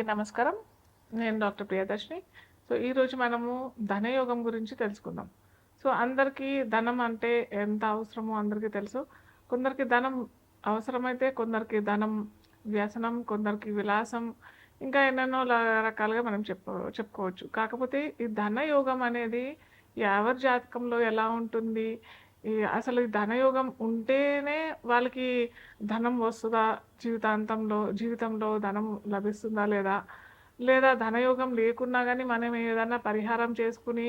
నమస్కారం. నేను doctor Priyadarshini. So, ఈరోజు మనము ధనయోగం గురించి తెలుసుకుందాం. సో, అందరికీ ధనం అంటే ఎంత అవసరమో అందరికీ తెలుసు. కొందరికి ధనం అవసరమైతే, కొందరికి ధనం వ్యసనం, కొందరికి విలాసం, ఇంకా ఎన్నెన్నో రకాలుగా మనం చెప్పుకోవచ్చు. కాకపోతే ఈ ధనయోగం అనేది ఎవరి జాతకంలో ఎలా ఉంటుంది? అసలు ఈ ధనయోగం ఉంటేనే వాళ్ళకి ధనం వస్తదా? జీవితంలో ధనం లభిస్తుందా లేదా? లేదా ధనయోగం లేకున్నా గానీ మనం ఏదన్నా పరిహారం చేసుకొని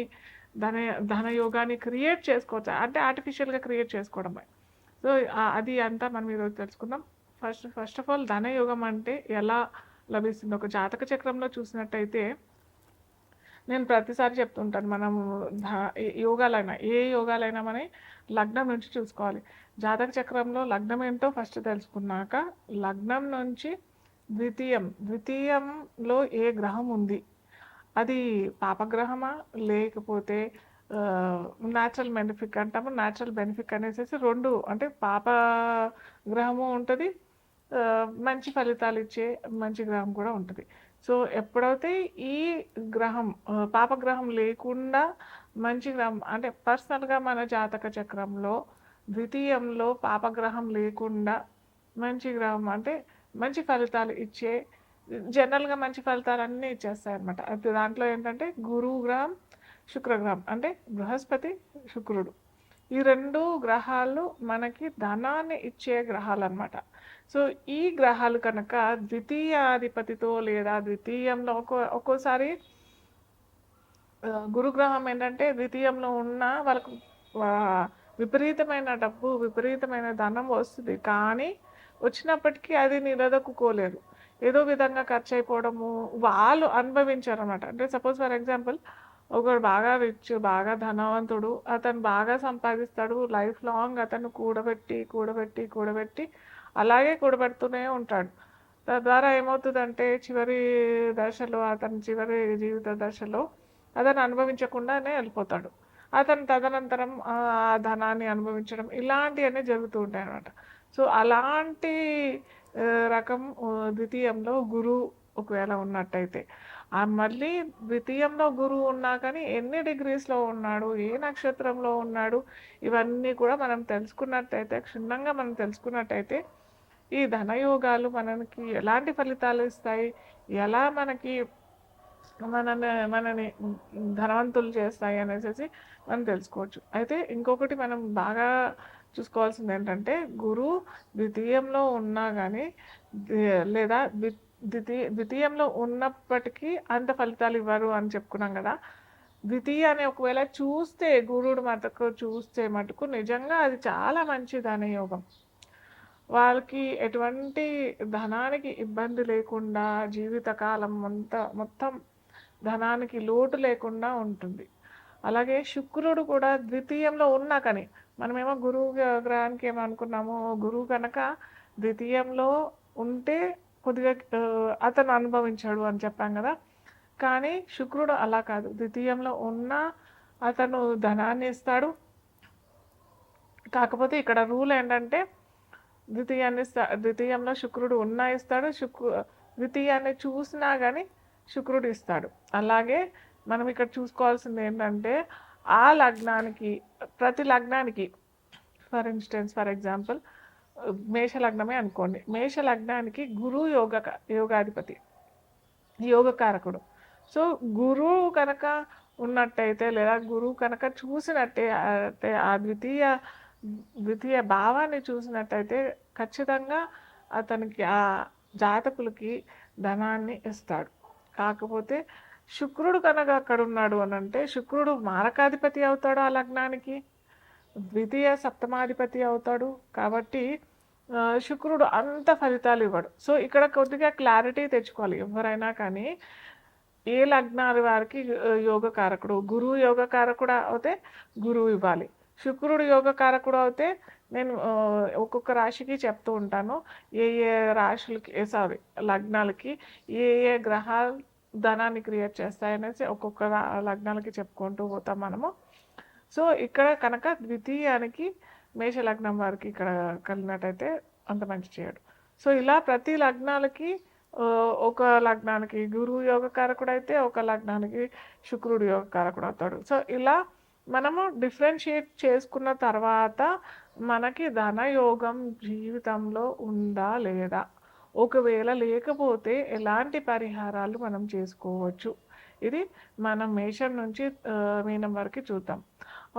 ధన ధనయోగాన్ని క్రియేట్ చేసుకోవచ్చా? అంటే ఆర్టిఫిషియల్‌గా క్రియేట్ చేసుకోవడమే. సో, అది అంతా మనం ఈరోజు తెలుసుకుందాం. ఫస్ట్ ఆఫ్ ఆల్ ధనయోగం అంటే ఎలా లభిస్తుంది? ఒక జాతక చక్రంలో చూసినట్టయితే నేను ప్రతిసారి చెప్తుంటాను. మనము ధ యోగాలైనా, ఏ యోగాలైనా మన లగ్నం నుంచి చూసుకోవాలి. జాతక చక్రంలో లగ్నం ఏంటో ఫస్ట్ తెలుసుకున్నాక, లగ్నం నుంచి ద్వితీయంలో ఏ గ్రహం ఉంది? అది పాపగ్రహమా? లేకపోతే న్యాచురల్ బెనిఫిక్ అంటాము. న్యాచురల్ బెనిఫిక్ అనేసేసి 2 అంటే పాప గ్రహము ఉంటది. మంచి ఫలితాలు ఇచ్చే మంచి గ్రహం కూడా ఉంటది. సో, ఎప్పుడైతే ఈ గ్రహం పాపగ్రహం లేకుండా మంచి గ్రహం అంటే పర్సనల్‌గా మన జాతక చక్రంలో ద్వితీయంలో పాపగ్రహం లేకుండా మంచి గ్రహం అంటే మంచి ఫలితాలు ఇచ్చే జనరల్‌గా మంచి ఫలితాలన్నీ ఇచ్చేస్తాయన్నమాట. అది దాంట్లో ఏంటంటే గురువు గ్రహం, శుక్రగ్రహం అంటే బృహస్పతి, శుక్రుడు. ఈ 2 గ్రహాలు మనకి ధనాన్ని ఇచ్చే గ్రహాలన్నమాట. సో, ఈ గ్రహాలు కనుక ద్వితీయాధిపతితో లేదా ద్వితీయంలో ఒక్కోసారి గురుగ్రహం ఏంటంటే ద్వితీయంలో ఉన్న వాళ్ళకు విపరీతమైన డబ్బు, విపరీతమైన ధనం వస్తుంది. కానీ వచ్చినప్పటికీ అది నిలదొక్కుకోలేరు. ఏదో విధంగా ఖర్చయిపోవడము, వాళ్ళు అనుభవించారనమాట. అంటే సపోజ్ ఫర్ ఎగ్జాంపుల్ ఒకడు బాగా రిచ్, బాగా ధనవంతుడు. అతను బాగా సంపాదిస్తాడు. లైఫ్ లాంగ్ అతను కూడబెట్టి అలాగే కూడబెడుతూనే ఉంటాడు. తద్వారా ఏమవుతుందంటే చివరి జీవిత దశలో అతను అనుభవించకుండానే వెళ్ళిపోతాడు. అతను తదనంతరం ఆ ధనాన్ని అనుభవించడం ఇలాంటివన్నీ జరుగుతూ ఉంటాయన్నమాట. సో, అలాంటి రకం ద్వితీయంలో గురువు ఒకవేళ ఉన్నట్టయితే, మళ్ళీ ద్వితీయంలో గురువు ఉన్నా కానీ ఎన్ని డిగ్రీస్‌లో ఉన్నాడు, ఏ నక్షత్రంలో ఉన్నాడు, ఇవన్నీ కూడా మనం క్షుణ్ణంగా మనం తెలుసుకున్నట్టయితే, ఈ ధనయోగాలు మనకి ఎలాంటి ఫలితాలు ఇస్తాయి, ఎలా మనని ధనవంతులు చేస్తాయి అనేసి మనం తెలుసుకోవచ్చు. అయితే ఇంకొకటి మనం బాగా చూసుకోవాల్సింది ఏంటంటే, గురువు ద్వితీయంలో ఉన్నా కానీ లేదా ద్వితీయంలో ఉన్నప్పటికీ అంత ఫలితాలు ఇవ్వరు అని చెప్పుకున్నాం కదా. ద్వితీయాన్ని ఒకవేళ చూస్తే, గురువుడు చూస్తే మటుకు నిజంగా అది చాలా మంచి ధనయోగం. వాళ్ళకి ఎటువంటి ధనానికి ఇబ్బంది లేకుండా జీవితకాలం మొత్తం ధనానికి లోటు లేకుండా ఉంటుంది. అలాగే శుక్రుడు కూడా ద్వితీయంలో ఉన్నా కానీ, మనమేమో గురువు గ్రహానికి ఏమనుకున్నాము, గురువు కనుక ద్వితీయంలో ఉంటే కొద్దిగా అతను అనుభవించాడు అని చెప్పాం కదా. కానీ శుక్రుడు అలా కాదు. ద్వితీయంలో ఉన్నా అతను ధనాన్ని ఇస్తాడు. కాకపోతే ఇక్కడ రూల్ ఏంటంటే ద్వితీయంలో శుక్రుడు ఉన్నా ఇస్తాడు. ద్వితీయాన్ని చూసినా కానీ శుక్రుడు ఇస్తాడు. అలాగే మనం ఇక్కడ చూసుకోవాల్సింది ఏంటంటే, ఆ లగ్నానికి ప్రతి లగ్నానికి ఫర్ ఎగ్జాంపుల్ మేష లగ్నమే అనుకోండి. మేష లగ్నానికి గురువు యోగాధిపతి, యోగకారకుడు. సో, గురువు కనుక ఉన్నట్టయితే లేదా గురువు కనుక చూసినట్టే అంటే ఆ ద్వితీయ భావాన్ని చూసినట్టయితే ఖచ్చితంగా అతనికి ఆ జాతకులకి ధనాన్ని ఇస్తాడు. కాకపోతే శుక్రుడు కనుక అక్కడ ఉన్నాడు అని అంటే, శుక్రుడు మారకాధిపతి అవుతాడు ఆ లగ్నానికి, ద్వితీయ సప్తమాధిపతి అవుతాడు. కాబట్టి శుక్రుడు అంత ఫలితాలు ఇవ్వడు. సో, ఇక్కడ కొద్దిగా క్లారిటీ తెచ్చుకోవాలి ఎవరైనా కానీ. ఏ లగ్నాల వారికి యోగకారకుడు, గురువు యోగకారకుడు అయితే గురువు ఇవ్వాలి. శుక్రుడు యోగకారకుడు అయితే నేను ఒక్కొక్క రాశికి చెప్తూ ఉంటాను. ఏ ఏ రాశులకి లగ్నాలకి ఏ గ్రహాలు ధనాన్ని క్రియేట్ చేస్తాయనేసి ఒక్కొక్క లగ్నాలకి చెప్పుకుంటూ పోతాం మనము. సో, ఇక్కడ కనుక ద్వితీయానికి మేష లగ్నం వారికి ఇక్కడ కలిగినట్టయితే అంత మంచి చేయడు. సో, ఇలా ప్రతి లగ్నాలకి ఒక లగ్నానికి గురువు యోగకారకుడు అయితే ఒక లగ్నానికి శుక్రుడు యోగకారకుడు అవుతాడు. సో ఇలా మనము డిఫరెన్షియేట్ చేసుకున్న తర్వాత మనకి ధనయోగం జీవితంలో ఉందా లేదా, ఒకవేళ లేకపోతే ఎలాంటి పరిహారాలు మనం చేసుకోవచ్చు, ఇది మనం మేషం నుంచి మీనం వరకు చూద్దాం.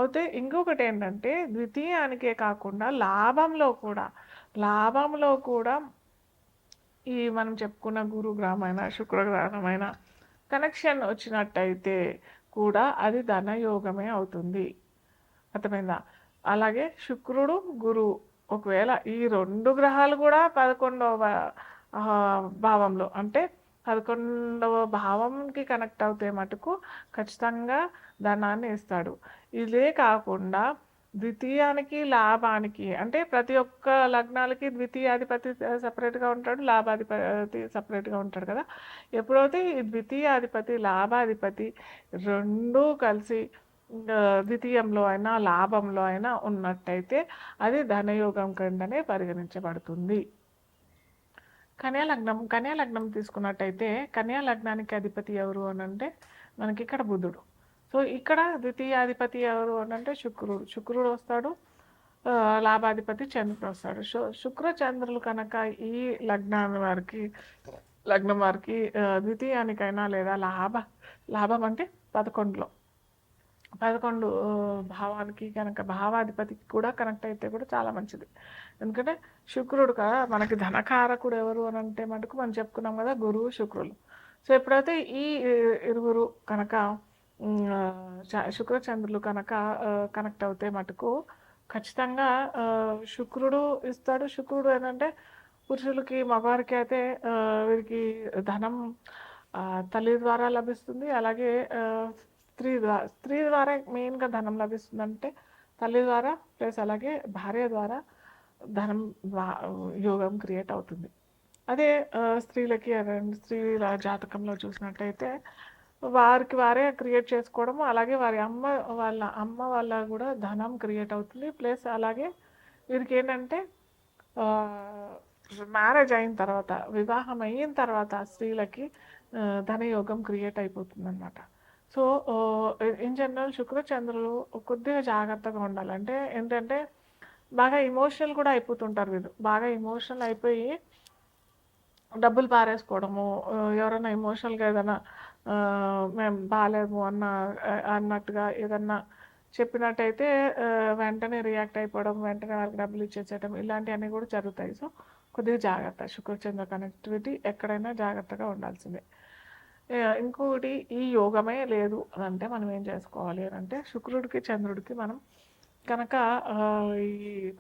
అయితే ఇంకొకటి ఏంటంటే ద్వితీయానికే కాకుండా లాభంలో కూడా ఈ మనం చెప్పుకున్న గురుగ్రహమైన శుక్రగ్రహమైన కనెక్షన్ వచ్చినట్టయితే కూడా అది ధనయోగమే అవుతుంది. అర్థమైందా? అలాగే శుక్రుడు గురువు ఒకవేళ ఈ 2 గ్రహాలు కూడా 11వ భావంలో అంటే 11వ భావంకి కనెక్ట్ అవుతే మటుకు ఖచ్చితంగా ధనాన్ని ఇస్తాడు. ఇదే కాకుండా ద్వితీయానికి లాభానికి అంటే ప్రతి ఒక్క లగ్నాలకి ద్వితీయాధిపతి సపరేట్గా ఉంటాడు, లాభాధిపతి సపరేట్గా ఉంటాడు కదా. ఎప్పుడైతే ఈ ద్వితీయాధిపతి లాభాధిపతి రెండూ కలిసి ద్వితీయంలో అయినా లాభంలో అయినా ఉన్నట్టయితే అది ధనయోగం కిందనే పరిగణించబడుతుంది. కన్యా లగ్నం తీసుకున్నట్టయితే కన్యా లగ్నానికి అధిపతి ఎవరు అని అంటే మనకి ఇక్కడ బుధుడు. సో ఇక్కడ ద్వితీయాధిపతి ఎవరు అని అంటే శుక్రుడు వస్తాడు, లాభాధిపతి చంద్రుడు వస్తాడు. సో శుక్ర చంద్రులు కనుక ఈ లగ్నం వారికి ద్వితీయానికైనా లేదా లాభం అంటే 11 భావానికి కనుక భావాధిపతికి కూడా కనెక్ట్ అయితే కూడా చాలా మంచిది. ఎందుకంటే శుక్రుడు కదా మనకి ధనకారకుడు ఎవరు అని అంటే మటుకు మనం చెప్పుకున్నాం కదా, గురువు శుక్రులు. సో ఎప్పుడైతే ఈ ఇరువురు కనుక శుక్రచంద్రులు కనుక కనెక్ట్ అవుతే మటుకు ఖచ్చితంగా శుక్రుడు ఇస్తాడు. శుక్రుడు ఏంటంటే పురుషులకి మగవారికి అయితే వీరికి ధనం తల్లి ద్వారా లభిస్తుంది. అలాగే స్త్రీ ద్వారా మెయిన్గా ధనం లభిస్తుందంటే తల్లి ద్వారా ప్లస్ అలాగే భార్య ద్వారా ధనం యోగం క్రియేట్ అవుతుంది. అదే స్త్రీలకి స్త్రీల జాతకంలో చూసినట్టయితే వారికి వారే క్రియేట్ చేసుకోవడము, అలాగే వారి అమ్మ వాళ్ళ కూడా ధనం క్రియేట్ అవుతుంది. ప్లస్ అలాగే వీరికి ఏంటంటే మ్యారేజ్ అయిన తర్వాత వివాహం అయిన తర్వాత స్త్రీలకి ధనయోగం క్రియేట్ అయిపోతుంది అనమాట. సో ఇన్ జనరల్ శుక్రచంద్రులు కొద్దిగా జాగ్రత్తగా ఉండాలి. అంటే ఏంటంటే బాగా ఇమోషనల్ కూడా అయిపోతుంటారు వీళ్ళు. బాగా ఇమోషనల్ అయిపోయి డబ్బులు పారేసుకోవడము, ఎవరైనా ఇమోషనల్గా ఏదైనా మేము బాగాలేము అన్నట్టుగా ఏదన్నా చెప్పినట్టయితే వెంటనే రియాక్ట్ అయిపోవడం, వెంటనే వాళ్ళకి డబ్బులు ఇచ్చేసేయడం, ఇలాంటివన్నీ కూడా జరుగుతాయి. సో కొద్దిగా జాగ్రత్త, శుక్రచంద్ర కనెక్టివిటీ ఎక్కడైనా జాగ్రత్తగా ఉండాల్సిందే. ఇంకొకటి ఈ యోగమే లేదు అని అంటే మనం ఏం చేసుకోవాలి అని అంటే శుక్రుడికి చంద్రుడికి మనం కనుక ఈ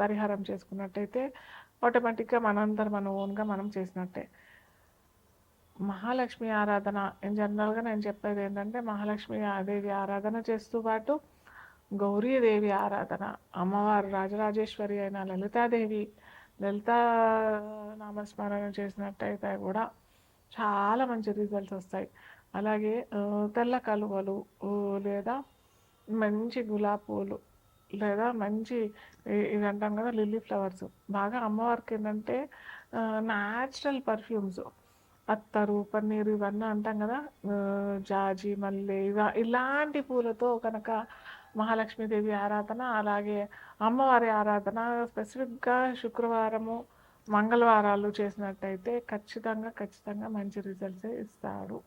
పరిహారం చేసుకున్నట్టయితే ఆటోమేటిక్గా మన ఓన్గా మనం చేసినట్టే. మహాలక్ష్మి ఆరాధన ఇన్ జనరల్గా నేను చెప్పేది ఏంటంటే మహాలక్ష్మి దేవి ఆరాధన చేస్తూ పాటు గౌరీదేవి ఆరాధన, అమ్మవారు రాజరాజేశ్వరి అయిన లలితా నామస్మరణ చేసినట్టయితే కూడా చాలా మంచి రిజల్ట్స్ వస్తాయి. అలాగే తెల్ల కలువలు లేదా మంచి గులాబీ పూలు లేదా మంచి ఇవి అంటాం కదా లిల్లీ ఫ్లవర్స్, బాగా అమ్మవారికి ఏంటంటే న్యాచురల్ పర్ఫ్యూమ్స్, అత్తరు పన్నీరు ఇవన్నీ అంటాం కదా, జాజి మల్లె ఇలాంటి పూలతో కనుక మహాలక్ష్మీదేవి ఆరాధన అలాగే అమ్మవారి ఆరాధన స్పెసిఫిక్గా శుక్రవారము మంగళవారాలు చేసినట్టయితే ఖచ్చితంగా మంచి రిజల్ట్స్ ఇస్తాడు.